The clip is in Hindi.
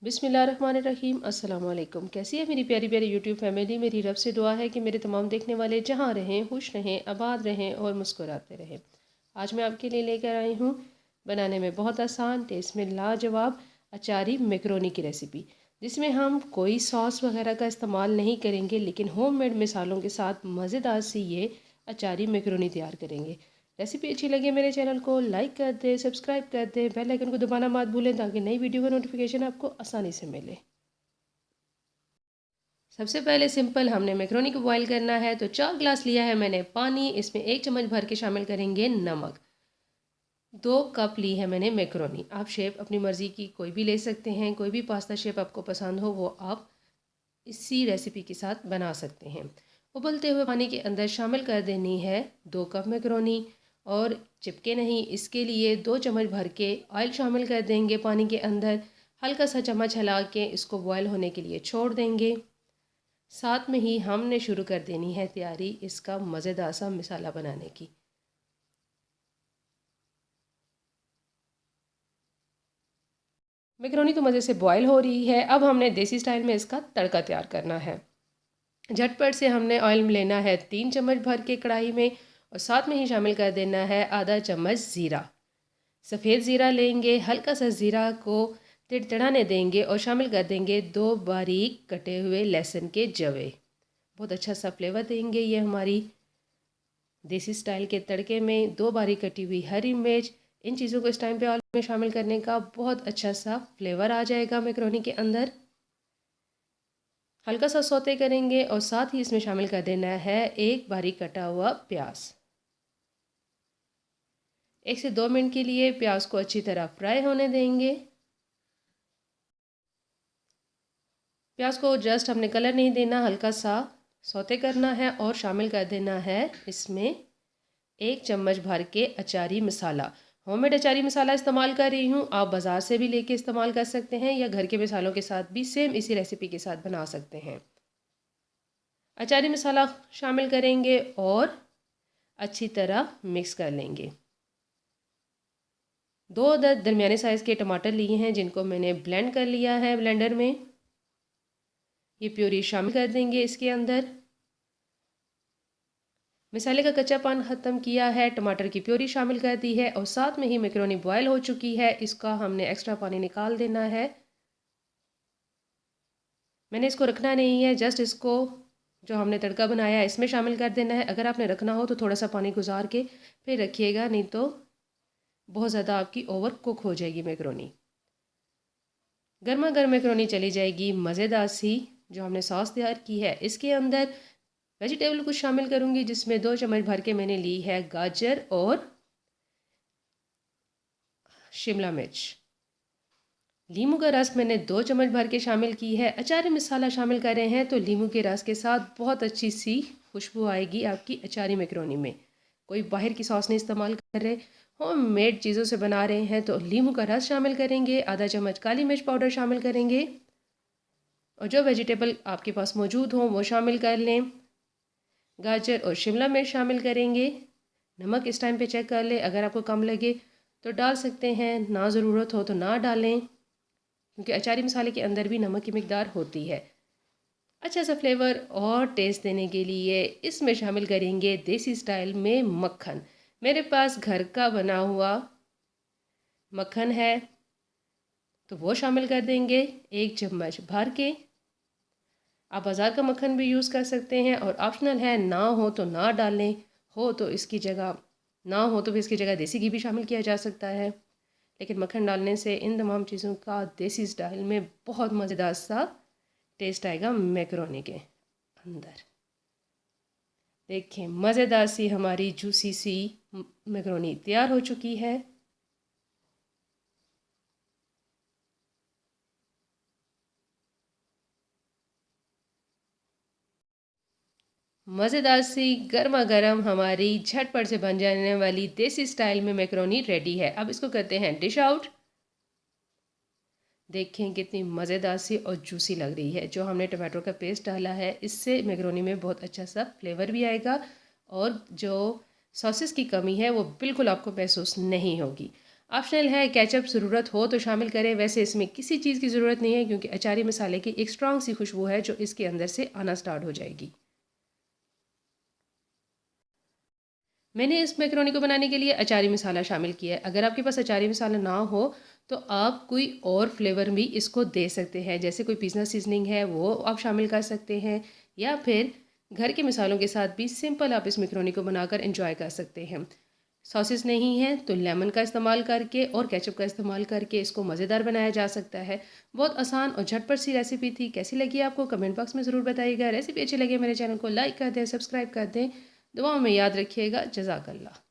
बिस्मिल्लाहिर्रहमानिर्रहीम। अस्सलाम वालेकुम। कैसी है मेरी प्यारी प्यारी यूट्यूब फैमिली। मेरी रब से दुआ है कि मेरे तमाम देखने वाले जहाँ रहें, खुश रहें, आबाद रहें और मुस्कुराते रहें। आज मैं आपके लिए लेकर आई हूँ बनाने में बहुत आसान, टेस्ट में लाजवाब अचारी मैकरोनी की रेसिपी, जिसमें हम कोई सॉस वगैरह का इस्तेमाल नहीं करेंगे, लेकिन होममेड मिसालों के साथ मज़ेदार सी ये अचारी मैकरोनी तैयार करेंगे। रेसिपी अच्छी लगे मेरे चैनल को लाइक कर दें, सब्सक्राइब कर दें, बेल आइकन को दबाना मत भूलें ताकि नई वीडियो का नोटिफिकेशन आपको आसानी से मिले। सबसे पहले सिंपल हमने मैक्रोनी को बॉईल करना है, तो 4 ग्लास लिया है मैंने पानी। इसमें 1 चम्मच भर के शामिल करेंगे नमक। 2 कप ली है मैंने मैक्रोनी। आप शेप अपनी मर्ज़ी की कोई भी ले सकते हैं, कोई भी पास्ता शेप आपको पसंद हो वो आप इसी रेसिपी के साथ बना सकते हैं। उबलते हुए पानी के अंदर शामिल कर देनी है 2 कप मैक्रोनी, और चिपके नहीं इसके लिए 2 चम्मच भर के ऑयल शामिल कर देंगे पानी के अंदर। हल्का सा चम्मच हिला के इसको बॉयल होने के लिए छोड़ देंगे। साथ में ही हमने शुरू कर देनी है तैयारी इसका मज़ेदार सा मसाला बनाने की। मैक्रोनी तो मज़े से बॉयल हो रही है। अब हमने देसी स्टाइल में इसका तड़का तैयार करना है। झटपट से हमने ऑयल लेना है 3 चम्मच भर के कढ़ाई में, और साथ में ही शामिल कर देना है आधा चम्मच ज़ीरा। सफ़ेद ज़ीरा लेंगे, हल्का सा ज़ीरा को तिड़तिड़ाने देंगे और शामिल कर देंगे 2 बारीक कटे हुए लहसुन के जवे। बहुत अच्छा सा फ्लेवर देंगे ये हमारी देसी स्टाइल के तड़के में। 2 बारीक कटी हुई हरी मिर्च, इन चीज़ों को इस टाइम पे ऑयल में शामिल करने का बहुत अच्छा सा फ्लेवर आ जाएगा मैक्रोनी के अंदर। हल्का सा सौते करेंगे और साथ ही इसमें शामिल कर देना है 1 बारीक कटा हुआ प्याज। 1 से 2 मिनट के लिए प्याज को अच्छी तरह फ्राई होने देंगे। प्याज को जस्ट हमने कलर नहीं देना, हल्का सा सौते करना है और शामिल कर देना है इसमें 1 चम्मच भर के अचारी मसाला। होममेड अचारी मसाला इस्तेमाल कर रही हूँ, आप बाज़ार से भी लेके इस्तेमाल कर सकते हैं या घर के मसालों के साथ भी सेम इसी रेसिपी के साथ बना सकते हैं। अचारी मसाला शामिल करेंगे और अच्छी तरह मिक्स कर लेंगे। 2 अदद दरमियाने साइज़ के टमाटर लिए हैं जिनको मैंने ब्लेंड कर लिया है ब्लेंडर में। ये प्यूरी शामिल कर देंगे इसके अंदर। मसाले का कच्चापन ख़त्म किया है, टमाटर की प्यूरी शामिल कर दी है और साथ में ही मैक्रोनी बॉयल हो चुकी है। इसका हमने एक्स्ट्रा पानी निकाल देना है। मैंने इसको रखना नहीं है, जस्ट इसको जो हमने तड़का बनाया है इसमें शामिल कर देना है। अगर आपने रखना हो तो थोड़ा सा पानी गुजार के फिर रखिएगा, नहीं तो बहुत ज़्यादा आपकी ओवर कुक हो जाएगी मैक्रोनी। गर्मा गर्म मैक्रोनी चली जाएगी मज़ेदार सी। जो हमने सॉस तैयार की है इसके अंदर वेजिटेबल कुछ शामिल करूँगी, जिसमें 2 चम्मच भर के मैंने ली है गाजर और शिमला मिर्च। लीमू का रस मैंने 2 चम्मच भर के शामिल की है। अचारी मसाला शामिल कर रहे हैं तो लीमू के रस के साथ बहुत अच्छी सी खुशबू आएगी आपकी अचारी मैक्रोनी में। कोई बाहर की सॉस नहीं इस्तेमाल कर रहे, होम मेड चीज़ों से बना रहे हैं, तो लीमू का रस शामिल करेंगे। आधा चम्मच काली मिर्च पाउडर शामिल करेंगे और जो वेजिटेबल आपके पास मौजूद हो वो शामिल कर लें। गाजर और शिमला मिर्च शामिल करेंगे। नमक इस टाइम पे चेक कर लें, अगर आपको कम लगे तो डाल सकते हैं, ना ज़रूरत हो तो ना डालें, क्योंकि अचारी मसाले के अंदर भी नमक की मिकदार होती है। अच्छा सा फ्लेवर और टेस्ट देने के लिए इसमें शामिल करेंगे देसी स्टाइल में मक्खन। मेरे पास घर का बना हुआ मक्खन है तो वो शामिल कर देंगे 1 चम्मच भर के। आप बाज़ार का मक्खन भी यूज़ कर सकते हैं और ऑप्शनल है, ना हो तो ना डालें, हो तो इसकी जगह ना हो तो भी इसकी जगह देसी घी भी शामिल किया जा सकता है। लेकिन मक्खन डालने से इन तमाम चीज़ों का देसी स्टाइल में बहुत मज़ेदार सा टेस्ट आएगा मैक्रोनी के अंदर। देखें मज़ेदार सी हमारी जूसी सी मैक्रोनी तैयार हो चुकी है। मज़ेदार सी गर्मा गर्म हमारी झटपट से बन जाने वाली देसी स्टाइल में मैक्रोनी रेडी है। अब इसको करते हैं डिश आउट। देखें कितनी मज़ेदार सी और जूसी लग रही है। जो हमने टमाटो का पेस्ट डाला है इससे मैक्रोनी में बहुत अच्छा सा फ्लेवर भी आएगा और जो सॉसेस की कमी है वो बिल्कुल आपको महसूस नहीं होगी। ऑप्शनल है, केचप ज़रूरत हो तो शामिल करें, वैसे इसमें किसी चीज़ की ज़रूरत नहीं है क्योंकि अचारी मसाले की एक स्ट्रॉन्ग सी खुशबू है जो इसके अंदर से आना स्टार्ट हो जाएगी। मैंने इस मैकरोनी को बनाने के लिए अचारी मसाला शामिल किया है। अगर आपके पास अचारी मसाला ना हो तो आप कोई और फ्लेवर भी इसको दे सकते हैं, जैसे कोई पिज़्ज़ा सीजनिंग है वो आप शामिल कर सकते हैं, या फिर घर के मसालों के साथ भी सिंपल आप इस मैकरोनी को बनाकर एंजॉय कर सकते हैं। सॉसेस नहीं है तो लेमन का इस्तेमाल करके और केचप का इस्तेमाल करके इसको मज़ेदार बनाया जा सकता है। बहुत आसान और झटपट सी रेसिपी थी। कैसी लगी आपको कमेंट बॉक्स में ज़रूर बताइएगा। रेसिपी अच्छी लगे मेरे चैनल को लाइक कर दें, सब्सक्राइब कर दें। दुआओं में याद रखिएगा। जज़ाकल्लाह।